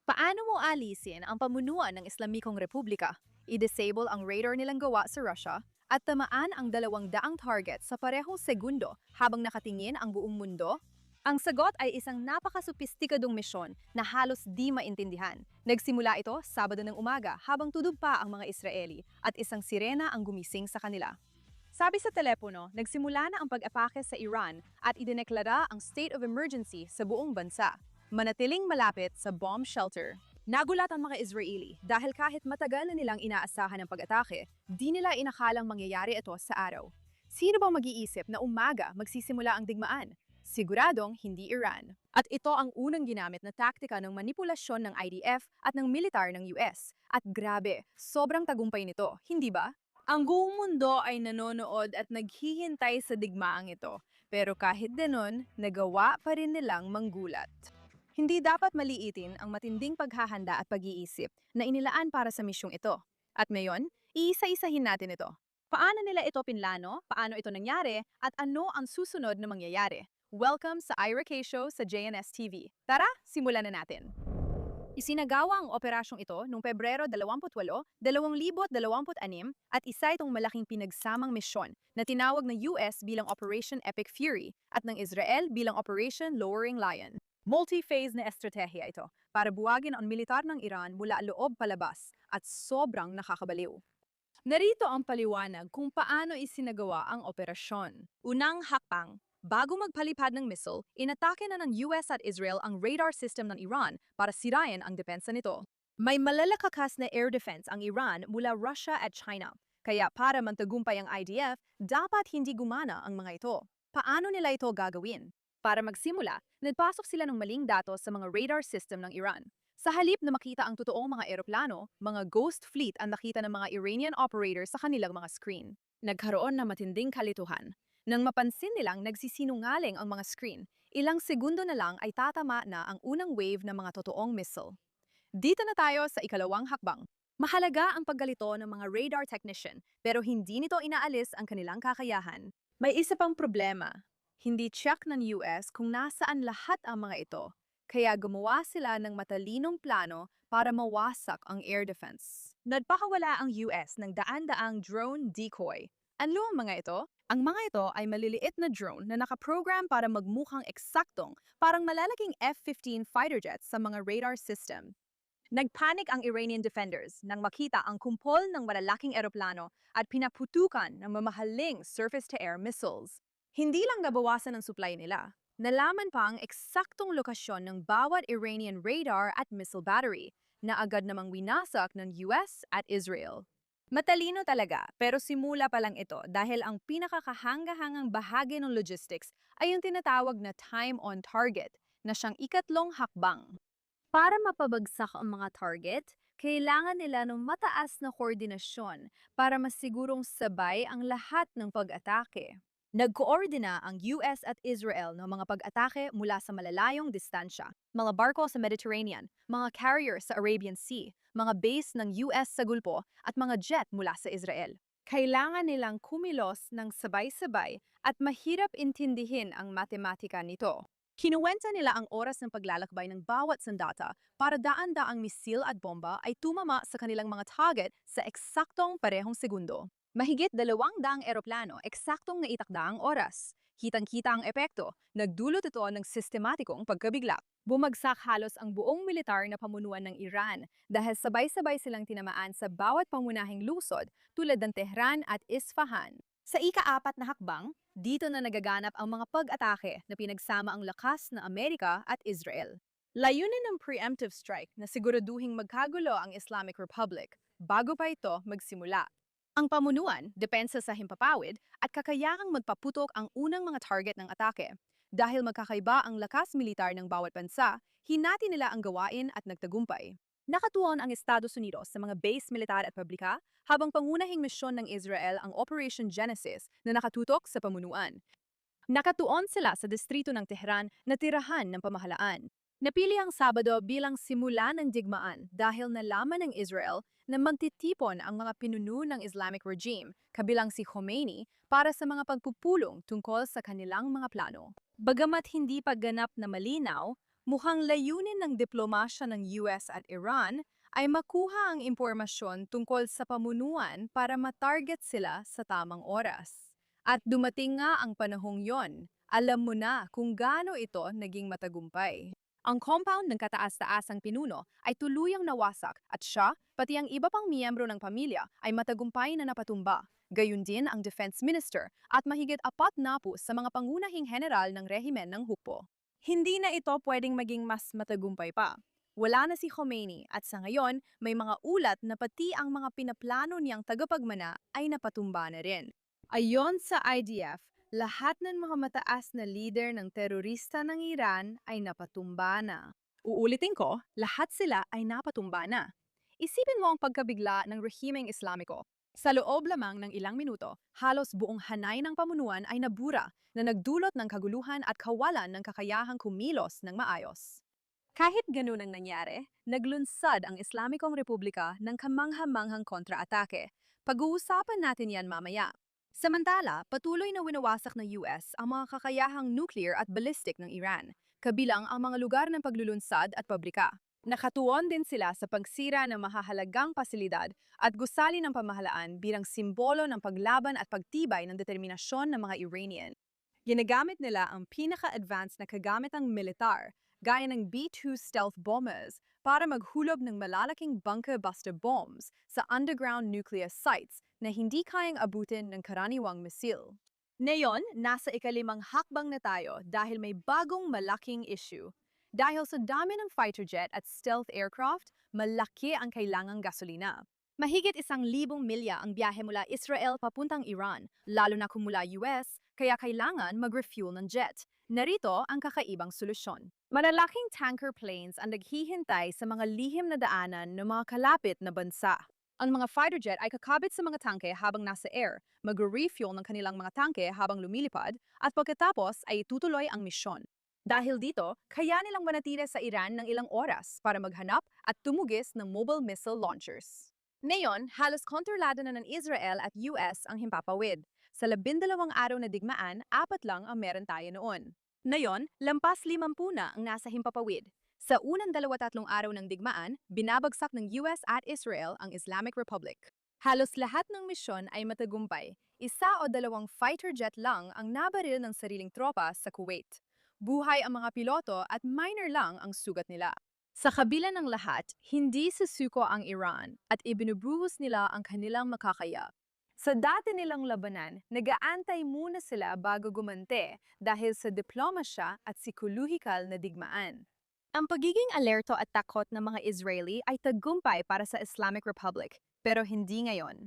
Paano mo alisin ang pamunuan ng Islamikong Republika? I-disable ang radar nilang gawa sa Russia at tamaan ang 200 target sa parehong segundo habang nakatingin ang buong mundo? Ang sagot ay isang napakasophisticadong misyon na halos di maintindihan. Nagsimula ito Sabado ng umaga habang tudog pa ang mga Israeli at isang sirena ang gumising sa kanila. Sabi sa telepono, nagsimula na ang pag-atake sa Iran at idineklara ang state of emergency sa buong bansa. Manatiling malapit sa bomb shelter. Nagulat ang mga Israeli dahil kahit matagal na nilang inaasahan ang pag-atake, di nila inakalang mangyayari ito sa araw. Sino bang mag-iisip na umaga magsisimula ang digmaan? Siguradong hindi Iran. At ito ang unang ginamit na taktika ng manipulasyon ng IDF at ng militar ng US. At grabe, sobrang tagumpay nito, hindi ba? Ang buong mundo ay nanonood at naghihintay sa digmaang ito. Pero kahit ganon, nagawa pa rin nilang manggulat. Hindi dapat maliitin ang matinding paghahanda at pag-iisip na inilaan para sa misyong ito. At ngayon, iisa-isahin natin ito. Paano nila ito pinlano, paano ito nangyari, at ano ang susunod na mangyayari? Welcome sa Ira K Show sa JNS TV. Tara, simulan na natin. Isinagawa ang operasyong ito noong Pebrero 28, 2026 at isa itong malaking pinagsamang misyon na tinawag ng US bilang Operation Epic Fury at ng Israel bilang Operation Lowering Lion. Multi-phase na estratehiya ito para buwagin ang militar ng Iran mula loob palabas at sobrang nakakabaliw. Narito ang paliwanag kung paano isinagawa ang operasyon. Unang hakbang. Bago magpalipad ng missile, inatake na ng US at Israel ang radar system ng Iran para sirain ang depensa nito. May malalakakas na air defense ang Iran mula Russia at China. Kaya para mantagumpay ang IDF, dapat hindi gumana ang mga ito. Paano nila ito gagawin? Para magsimula, nagpasok sila ng maling datos sa mga radar system ng Iran. Sa halip na makita ang totoong mga eroplano, mga ghost fleet ang nakita ng mga Iranian operators sa kanilang mga screen. Nagkaroon na matinding kalituhan. Nang mapansin nilang nagsisinungaling ang mga screen, ilang segundo na lang ay tatama na ang unang wave ng mga totoong missile. Dito na tayo sa ikalawang hakbang. Mahalaga ang paggalito ng mga radar technician pero hindi nito inaalis ang kanilang kakayahan. May isa pang problema. Hindi check ng US kung nasaan lahat ang mga ito, kaya gumawa sila ng matalinong plano para mawasak ang air defense. Nagpakawala ang US ng daan-daang drone decoy. Ano ang mga ito? Ang mga ito ay maliliit na drone na nakaprogram para magmukhang eksaktong parang malalaking F-15 fighter jets sa mga radar system. Nagpanik ang Iranian defenders nang makita ang kumpol ng malalaking eroplano at pinaputukan ng mamahaling surface-to-air missiles. Hindi lang nabawasan ang supply nila, nalaman pa ang eksaktong lokasyon ng bawat Iranian radar at missile battery na agad namang winasak ng US at Israel. Matalino talaga, pero simula pa lang ito dahil ang pinakakahanga-hangang bahagi ng logistics ay yung tinatawag na time on target na siyang ikatlong hakbang. Para mapabagsak ang mga target, kailangan nila ng mataas na koordinasyon para masigurong sabay ang lahat ng pag-atake. Nagkoordina ang US at Israel ng mga pag-atake mula sa malalayong distansya, mga barko sa Mediterranean, mga carrier sa Arabian Sea, mga base ng US sa Gulpo at mga jet mula sa Israel. Kailangan nilang kumilos ng sabay-sabay at mahirap intindihin ang matematika nito. Kinuwenta nila ang oras ng paglalakbay ng bawat sandata para daan-daang misil at bomba ay tumama sa kanilang mga target sa eksaktong parehong segundo. Mahigit 200 eroplano, eksaktong naitakda ang oras. Kitang-kita ang epekto, nagdulot ito ng sistematikong pagkabiglak. Bumagsak halos ang buong militar na pamunuan ng Iran dahil sabay-sabay silang tinamaan sa bawat pangunahing lungsod tulad ng Tehran at Isfahan. Sa ika-4 na hakbang, dito na nagaganap ang mga pag-atake na pinagsama ang lakas na Amerika at Israel. Layunin ng preemptive strike na siguraduhing magkagulo ang Islamic Republic bago pa ito magsimula. Ang pamunuan, depensa sa himpapawid, at kakayahang magpaputok ang unang mga target ng atake. Dahil magkakaiba ang lakas militar ng bawat bansa, hinati nila ang gawain at nagtagumpay. Nakatuon ang Estados Unidos sa mga base militar at pabrika, habang pangunahing misyon ng Israel ang Operation Genesis na nakatutok sa pamunuan. Nakatuon sila sa distrito ng Tehran na tirahan ng pamahalaan. Napili ang Sabado bilang simula ng digmaan dahil nalaman ng Israel na magtitipon ang mga pinuno ng Islamic regime, kabilang si Khomeini, para sa mga pagpupulong tungkol sa kanilang mga plano. Bagamat hindi pa ganap na malinaw, Mukhang layunin ng diplomasya ng US at Iran ay makuha ang impormasyon tungkol sa pamunuan para matarget sila sa tamang oras. At dumating nga ang panahong yon, alam mo na kung gaano ito naging matagumpay. Ang compound ng kataas-taasang pinuno ay tuluyang nawasak at siya, pati ang iba pang miyembro ng pamilya, ay matagumpay na napatumba. Gayun din ang defense minister at mahigit 40 sa mga pangunahing general ng rehimen ng Hukbo. Hindi na ito pwedeng maging mas matagumpay pa. Wala na si Khomeini at sa ngayon may mga ulat na pati ang mga pinaplano niyang tagapagmana ay napatumba na rin. Ayon sa IDF, lahat ng mga mataas na leader ng terorista ng Iran ay napatumba na. Uulitin ko, lahat sila ay napatumba na. Isipin mo ang pagkabigla ng rehimeng Islamiko. Sa loob lamang ng ilang minuto, halos buong hanay ng pamunuan ay nabura na nagdulot ng kaguluhan at kawalan ng kakayahang kumilos ng maayos. Kahit ganun ang nangyari, naglunsad ang Islamikong Republika ng kamangha-manghang kontra-atake. Pag-uusapan natin yan mamaya. Samantala, patuloy na winawasak ng US ang mga kakayahang nuclear at ballistic ng Iran, kabilang ang mga lugar ng paglulunsad at pabrika. Nakatuon din sila sa pagsira ng mahahalagang pasilidad at gusali ng pamahalaan bilang simbolo ng paglaban at pagtibay ng determinasyon ng mga Iranian. Ginagamit nila ang pinaka-advanced na kagamitang militar, gaya ng B-2 stealth bombers, para maghulob ng malalaking bunker-buster bombs sa underground nuclear sites na hindi kayang abutin ng karaniwang misil. Ngayon, nasa ikalimang hakbang na tayo dahil may bagong malaking issue. Dahil sa dami ng fighter jet at stealth aircraft, malaki ang kailangang gasolina. Mahigit 1,000 milya ang biyahe mula Israel papuntang Iran, lalo na kung mula US, kaya kailangan mag-refuel ng jet. Narito ang kakaibang solusyon. Malalaking tanker planes ang naghihintay sa mga lihim na daanan ng mga kalapit na bansa. Ang mga fighter jet ay kakabit sa mga tangke habang nasa air, mag-refuel ng kanilang mga tangke habang lumilipad, at pagkatapos ay itutuloy ang misyon. Dahil dito, kaya nilang manatili sa Iran ng ilang oras para maghanap at tumugis ng mobile missile launchers. Ngayon, halos kontrolado na ng Israel at US ang himpapawid. Sa 12 araw na digmaan, 4 lang ang meron tayo noon. Ngayon, lampas 50 na ang nasa himpapawid. Sa unang 2-3 araw ng digmaan, binabagsak ng US at Israel ang Islamic Republic. Halos lahat ng misyon ay matagumpay. 1 o 2 fighter jet lang ang nabaril ng sariling tropa sa Kuwait. Buhay ang mga piloto at minor lang ang sugat nila. Sa kabila ng lahat, hindi susuko ang Iran at ibinubuhos nila ang kanilang makakaya. Sa dati nilang labanan, nag-aantay muna sila bago gumante dahil sa diplomasya at psikolohikal na digmaan. Ang pagiging alerto at takot ng mga Israeli ay tagumpay para sa Islamic Republic, pero hindi ngayon.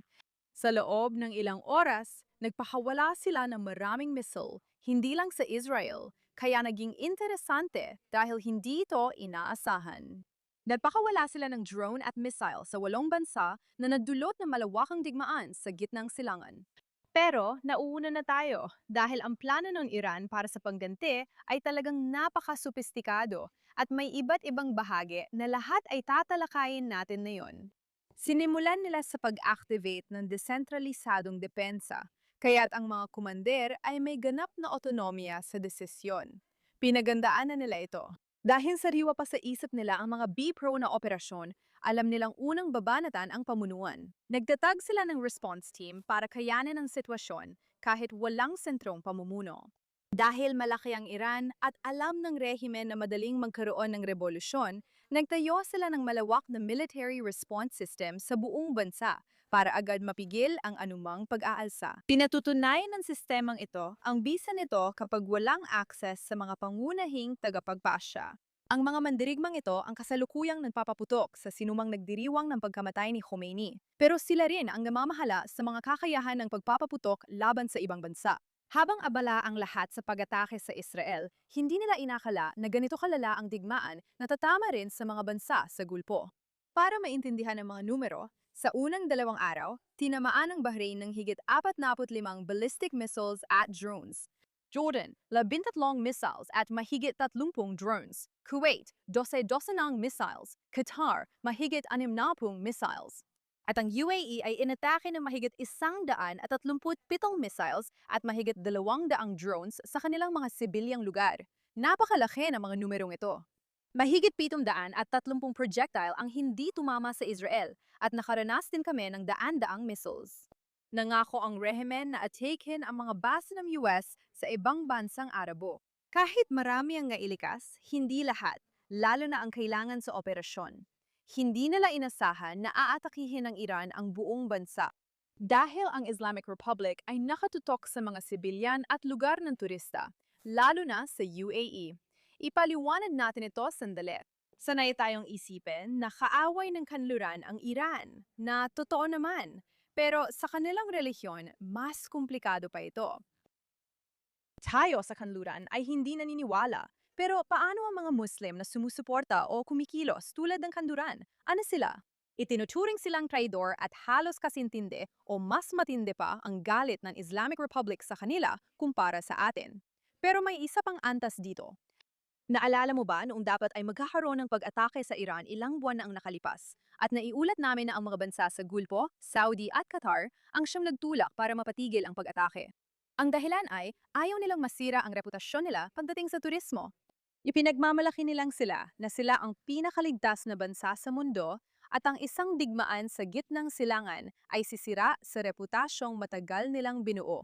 Sa loob ng ilang oras, nagpakawala sila ng maraming missile, hindi lang sa Israel, kaya naging interesante dahil hindi ito inaasahan. Nagpakawala sila ng drone at missile sa 8 bansa na nagdulot ng malawakang digmaan sa gitnang silangan. Pero nauuna na tayo dahil ang plano ng Iran para sa pagganti ay talagang napaka-sopistikado at may iba't ibang bahagi na lahat ay tatalakayin natin ngayon. Sinimulan nila sa pag-activate ng desentralisadong depensa, kaya't ang mga kumander ay may ganap na otonomiya sa desisyon. Pinagandaan na nila ito. Dahil sariwa pa sa isip nila ang mga B-Pro na operasyon, alam nilang unang babanatan ang pamunuan. Nagtatag sila ng response team para kayanin ang sitwasyon kahit walang sentrong pamumuno. Dahil malaki ang Iran at alam ng rehimen na madaling magkaroon ng revolusyon, nagtayo sila ng malawak na military response system sa buong bansa para agad mapigil ang anumang pag-aalsa. Pinatutunayan ng sistemang ito ang bisa nito kapag walang access sa mga pangunahing tagapagpasya. Ang mga mandirigmang ito ang kasalukuyang nagpapaputok sa sinumang nagdiriwang ng pagkamatay ni Khomeini. Pero sila rin ang namamahala sa mga kakayahan ng pagpapaputok laban sa ibang bansa. Habang abala ang lahat sa pag-atake sa Israel, hindi nila inakala na ganito kalala ang digmaan na tatama rin sa mga bansa sa Gulpo. Para maintindihan ang mga numero, sa unang 2 araw, tinamaan ng Bahrain ng higit 45 ballistic missiles at drones. Jordan, 13 missiles at mahigit 30 drones. Kuwait, 12 missiles. Qatar, mahigit 60 missiles. At ang UAE ay inatake ng mahigit 137 missiles at mahigit 200 drones sa kanilang mga sibilyang lugar. Napakalaki ng mga numerong ito. Mahigit 730 projectile ang hindi tumama sa Israel at nakaranas din kami ng daan-daang missiles. Nangako ang rehimen na atakehin ang mga base ng US sa ibang bansang Arabo. Kahit marami ang nailikas, hindi lahat, lalo na ang kailangan sa operasyon. Hindi nila inasahan na aatakihin ng Iran ang buong bansa. Dahil ang Islamic Republic ay nakatutok sa mga sibilyan at lugar ng turista, lalo na sa UAE. Ipaliwanag natin ito sandali. Sanay tayong isipin na kaaway ng kanluran ang Iran, na totoo naman. Pero sa kanilang relihiyon, mas komplikado pa ito. Tayo sa kanluran ay hindi naniniwala. Pero paano ang mga Muslim na sumusuporta o kumikilos tulad ng kanluran? Ano sila? Itinuturing silang traidor at halos kasintindi o mas matindi pa ang galit ng Islamic Republic sa kanila kumpara sa atin. Pero may isa pang antas dito. Naalala mo ba noong dapat ay magkakaroon ng pag-atake sa Iran ilang buwan na ang nakalipas at naiulat namin na ang mga bansa sa Gulpo, Saudi at Qatar ang siyang nagtulak para mapatigil ang pag-atake. Ang dahilan ay ayaw nilang masira ang reputasyon nila pagdating sa turismo. Ipinagmamalaki nilang sila ang pinakaligtas na bansa sa mundo at ang isang digmaan sa gitnang silangan ay sisira sa reputasyong matagal nilang binuo.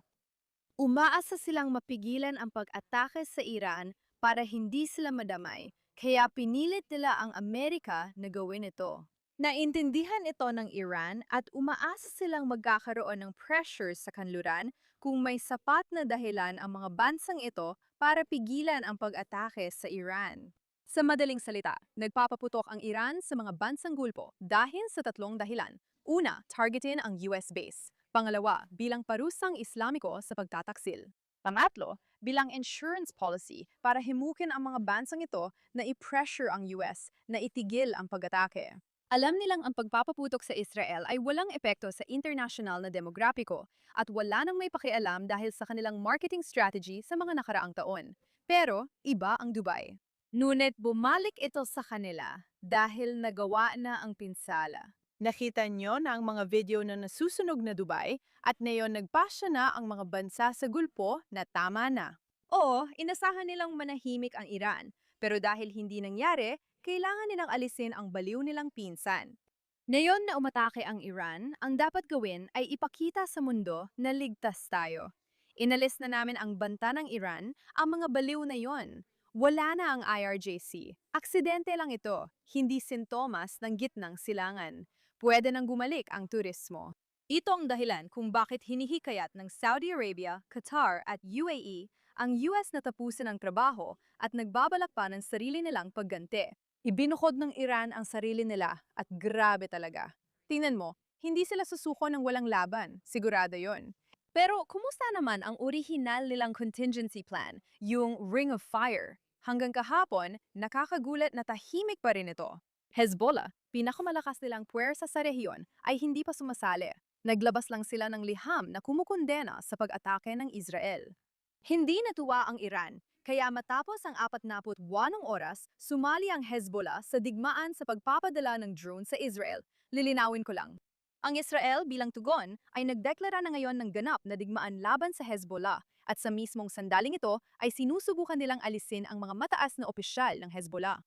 Umaasa silang mapigilan ang pag-atake sa Iran para hindi sila madamay, kaya pinilit nila ang Amerika na gawin ito. Naintindihan ito ng Iran at umaasa silang magkakaroon ng pressure sa kanluran kung may sapat na dahilan ang mga bansang ito para pigilan ang pag-atake sa Iran. Sa madaling salita, nagpapaputok ang Iran sa mga bansang Gulpo dahil sa tatlong dahilan. Una, targetin ang US base. Pangalawa, bilang parusang Islamiko sa pagtataksil. Pangatlo, bilang insurance policy para himukin ang mga bansang ito na i-pressure ang US na itigil ang pag-atake. Alam nilang ang pagpapaputok sa Israel ay walang epekto sa international na demograpiko at wala nang may pakialam dahil sa kanilang marketing strategy sa mga nakaraang taon. Pero iba ang Dubai. Ngunit bumalik ito sa kanila dahil nagawa na ang pinsala. Nakita nyo na ang mga video na nasusunog na Dubai at ngayon nagpasya na ang mga bansa sa Gulpo na tama na. Oo, inasahan nilang manahimik ang Iran, pero dahil hindi nangyari, kailangan nilang alisin ang baliw nilang pinsan. Ngayon na umatake ang Iran, ang dapat gawin ay ipakita sa mundo na ligtas tayo. Inalis na namin ang banta ng Iran, ang mga baliw na yon. Wala na ang IRGC. Aksidente lang ito, hindi sintomas ng gitnang silangan. Pwede nang gumalik ang turismo. Ito ang dahilan kung bakit hinihikayat ng Saudi Arabia, Qatar at UAE ang US na tapusin ang trabaho at nagbabalak pa ng sarili nilang pagganti. Ibinukod ng Iran ang sarili nila at grabe talaga. Tingnan mo, hindi sila susuko ng walang laban, sigurado yon. Pero kumusta naman ang orihinal nilang contingency plan, yung Ring of Fire? Hanggang kahapon, nakakagulat na tahimik pa rin ito. Hezbollah, pinakamalakas nilang puwersa sa rehiyon, ay hindi pa sumasali. Naglabas lang sila ng liham na kumukondena sa pag-atake ng Israel. Hindi natuwa ang Iran, kaya matapos ang 48 oras, sumali ang Hezbollah sa digmaan sa pagpapadala ng drone sa Israel. Lilinawin ko lang. Ang Israel bilang tugon ay nagdeklara na ngayon ng ganap na digmaan laban sa Hezbollah at sa mismong sandaling ito ay sinusubukan nilang alisin ang mga mataas na opisyal ng Hezbollah.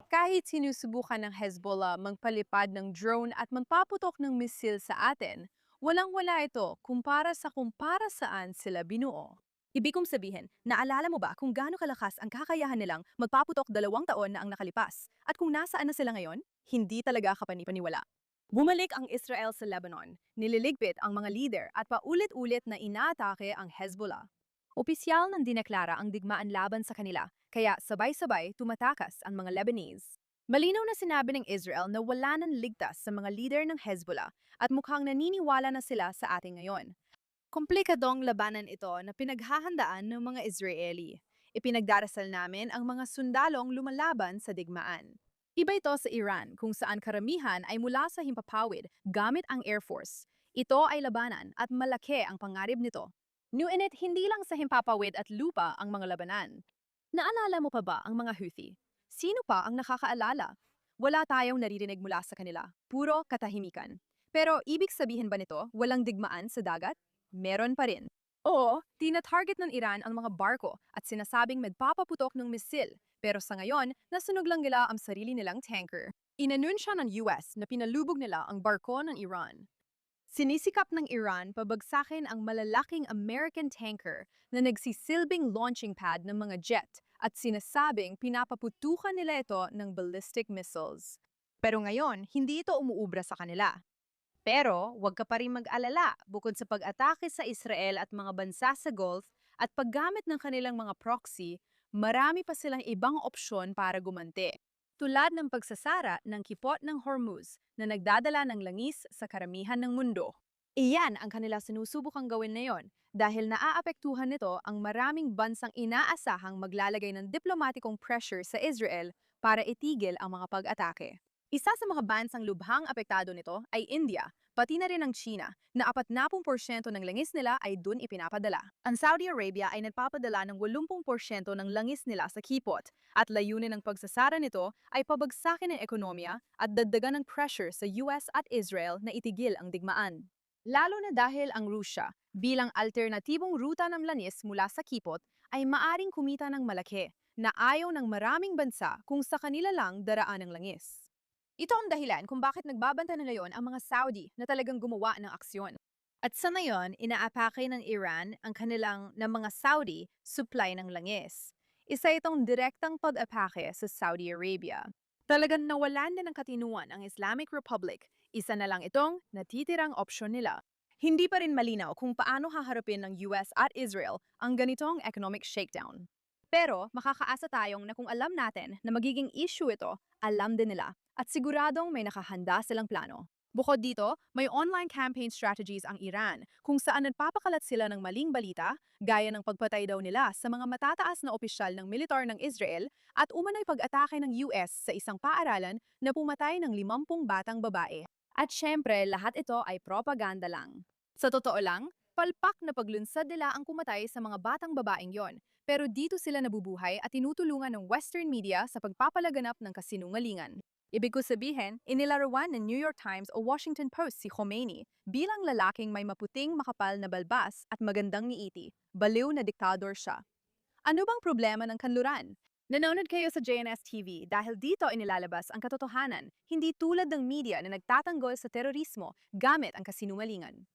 Kahit sinusubukan ng Hezbollah magpalipad ng drone at magpaputok ng misil sa atin, walang-wala ito kumpara saan sila binuo. Ibig kong sabihin, naalala mo ba kung gaano kalakas ang kakayahan nilang magpaputok 2 taon na ang nakalipas? At kung nasaan na sila ngayon, hindi talaga kapanipaniwala. Bumalik ang Israel sa Lebanon, nililigpit ang mga leader at paulit-ulit na inaatake ang Hezbollah. Opisyal nang dineklara ang digmaan laban sa kanila, kaya sabay-sabay tumatakas ang mga Lebanese. Malinaw na sinabi ng Israel na wala nang ligtas sa mga leader ng Hezbollah at mukhang naniniwala na sila sa ating ngayon. Komplikadong labanan ito na pinaghahandaan ng mga Israeli. Ipinagdarasal namin ang mga sundalong lumalaban sa digmaan. Iba ito sa Iran kung saan karamihan ay mula sa himpapawid gamit ang Air Force. Ito ay labanan at malaki ang pangarib nito. Ngunit hindi lang sa himpapawid at lupa ang mga labanan. Naalala mo pa ba ang mga Houthi? Sino pa ang nakakaalala? Wala tayong naririnig mula sa kanila. Puro katahimikan. Pero ibig sabihin ba nito walang digmaan sa dagat? Meron pa rin. Oo, tina-target ng Iran ang mga barko at sinasabing magpapaputok ng misil. Pero sa ngayon, nasunog lang nila ang sarili nilang tanker. Inanunsya ng US na pinalubog nila ang barko ng Iran. Sinisikap ng Iran pabagsakin ang malalaking American tanker na nagsisilbing launching pad ng mga jet at sinasabing pinapaputukan nila ito ng ballistic missiles. Pero ngayon, hindi ito umuubra sa kanila. Pero huwag ka pa rin mag-alala bukod sa pag-atake sa Israel at mga bansa sa Gulf at paggamit ng kanilang mga proxy, marami pa silang ibang opsyon para gumanti. Tulad ng pagsasara ng kipot ng Hormuz na nagdadala ng langis sa karamihan ng mundo. Iyan ang kanila sinusubukang gawin ngayon dahil naaapektuhan nito ang maraming bansang inaasahang maglalagay ng diplomatikong pressure sa Israel para itigil ang mga pag-atake. Isa sa mga bansang lubhang apektado nito ay India, pati na rin ang China, na 40% ng langis nila ay dun ipinapadala. Ang Saudi Arabia ay nagpapadala ng 80% ng langis nila sa Kipot, at layunin ng pagsasara nito ay pabagsakin ang ekonomiya at dagdagan ng pressure sa US at Israel na itigil ang digmaan. Lalo na dahil ang Rusya, bilang alternatibong ruta ng langis mula sa Kipot, ay maaring kumita ng malaki na ayaw ng maraming bansa kung sa kanila lang daraan ang langis. Ito ang dahilan kung bakit nagbabanta na ngayon ang mga Saudi na talagang gumawa ng aksyon. At sa ngayon, inaapake ng Iran ang kanilang ng mga Saudi supply ng langis. Isa itong direktang pag-apake sa Saudi Arabia. Talagang nawalan na ng katinuan ang Islamic Republic, isa na lang itong natitirang opsyon nila. Hindi pa rin malinaw kung paano haharapin ng US at Israel ang ganitong economic shakedown. Pero makakaasa tayong na kung alam natin na magiging issue ito, alam din nila at siguradong may nakahanda silang plano. Bukod dito, may online campaign strategies ang Iran kung saan nagpapakalat sila ng maling balita gaya ng pagpatay daw nila sa mga matataas na opisyal ng militar ng Israel at umanay pag-atake ng US sa isang paaralan na pumatay ng 50 batang babae. At syempre, lahat ito ay propaganda lang. Sa totoo lang, palpak na paglunsad nila ang kumatay sa mga batang babaeng yon, pero dito sila nabubuhay at tinutulungan ng Western media sa pagpapalaganap ng kasinungalingan. Ibig ko sabihin, inilarawan ng New York Times o Washington Post si Khomeini bilang lalaking may maputing makapal na balbas at magandang niiti. Baliw na diktador siya. Ano bang problema ng kanluran? Nanonood kayo sa JNS TV dahil dito inilalabas ang katotohanan, hindi tulad ng media na nagtatanggol sa terorismo gamit ang kasinungalingan.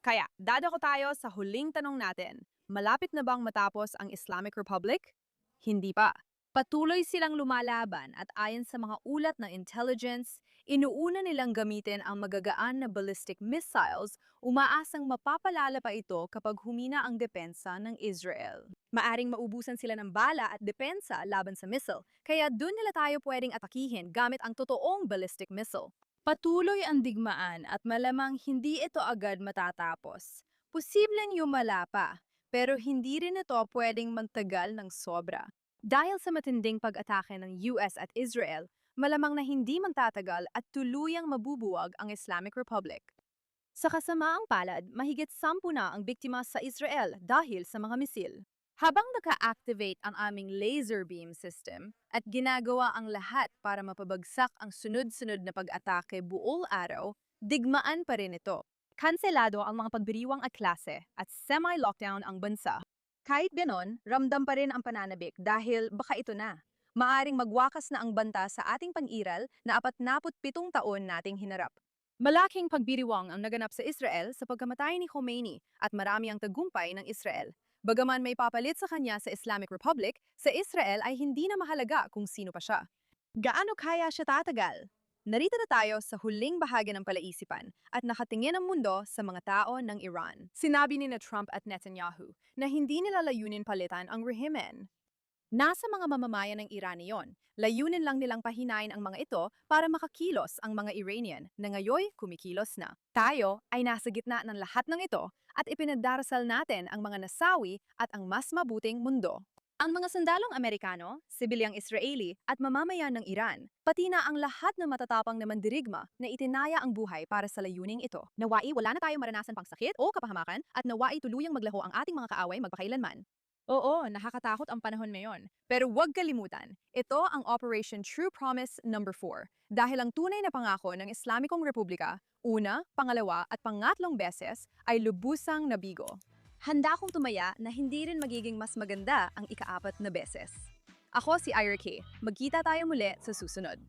Kaya, dadako tayo sa huling tanong natin. Malapit na bang matapos ang Islamic Republic? Hindi pa. Patuloy silang lumalaban at ayon sa mga ulat ng intelligence, inuuna nilang gamitin ang magagaan na ballistic missiles, umaasang mapapalala pa ito kapag humina ang depensa ng Israel. Maaring maubusan sila ng bala at depensa laban sa missile, kaya dun nila tayo pwedeng atakihin gamit ang totoong ballistic missile. Patuloy ang digmaan at malamang hindi ito agad matatapos. Posibleng yumala pa, pero hindi rin ito pwedeng magtagal ng sobra. Dahil sa matinding pag-atake ng US at Israel, malamang na hindi magtatagal at tuluyang mabubuwag ang Islamic Republic. Sa kasamaang palad, mahigit 10 na ang biktima sa Israel dahil sa mga misil. Habang naka-activate ang aming laser beam system at ginagawa ang lahat para mapabagsak ang sunod-sunod na pag-atake buong araw, digmaan pa rin ito. Kanselado ang mga pagbiriwang at klase at semi-lockdown ang bansa. Kahit ganon, ramdam pa rin ang pananabik dahil baka ito na. Maaring magwakas na ang banta sa ating pang-iral na 47 taon nating hinarap. Malaking pagbiriwang ang naganap sa Israel sa pagkamatay ni Khomeini at marami ang tagumpay ng Israel. Bagaman may papalit sa kanya sa Islamic Republic, sa Israel ay hindi na mahalaga kung sino pa siya. Gaano kaya siya tatagal? Narito na tayo sa huling bahagi ng palaisipan at nakatingin ang mundo sa mga tao ng Iran. Sinabi ni na Trump at Netanyahu na hindi nila layunin palitan ang rehimen. Nasa mga mamamayan ng Iran iyon, layunin lang nilang pahinain ang mga ito para makakilos ang mga Iranian na ngayoy kumikilos na. Tayo ay nasa gitna ng lahat ng ito at ipinagdarasal natin ang mga nasawi at ang mas mabuting mundo. Ang mga sandalong Amerikano, sibilyang Israeli at mamamayan ng Iran, pati na ang lahat ng matatapang na mandirigma na itinaya ang buhay para sa layuning ito. Nawai wala na tayong maranasan pang sakit o kapahamakan at nawai tuluyang maglaho ang ating mga kaaway magpakailanman. Oo, nakakatakot ang panahon ngayon. Pero huwag kalimutan, ito ang Operation True Promise number 4 dahil ang tunay na pangako ng Islamikong Republika, una, pangalawa at pangatlong beses ay lubusang nabigo. Handa akong tumaya na hindi rin magiging mas maganda ang ika-4 na beses. Ako si Ira K. Magkita tayo muli sa susunod.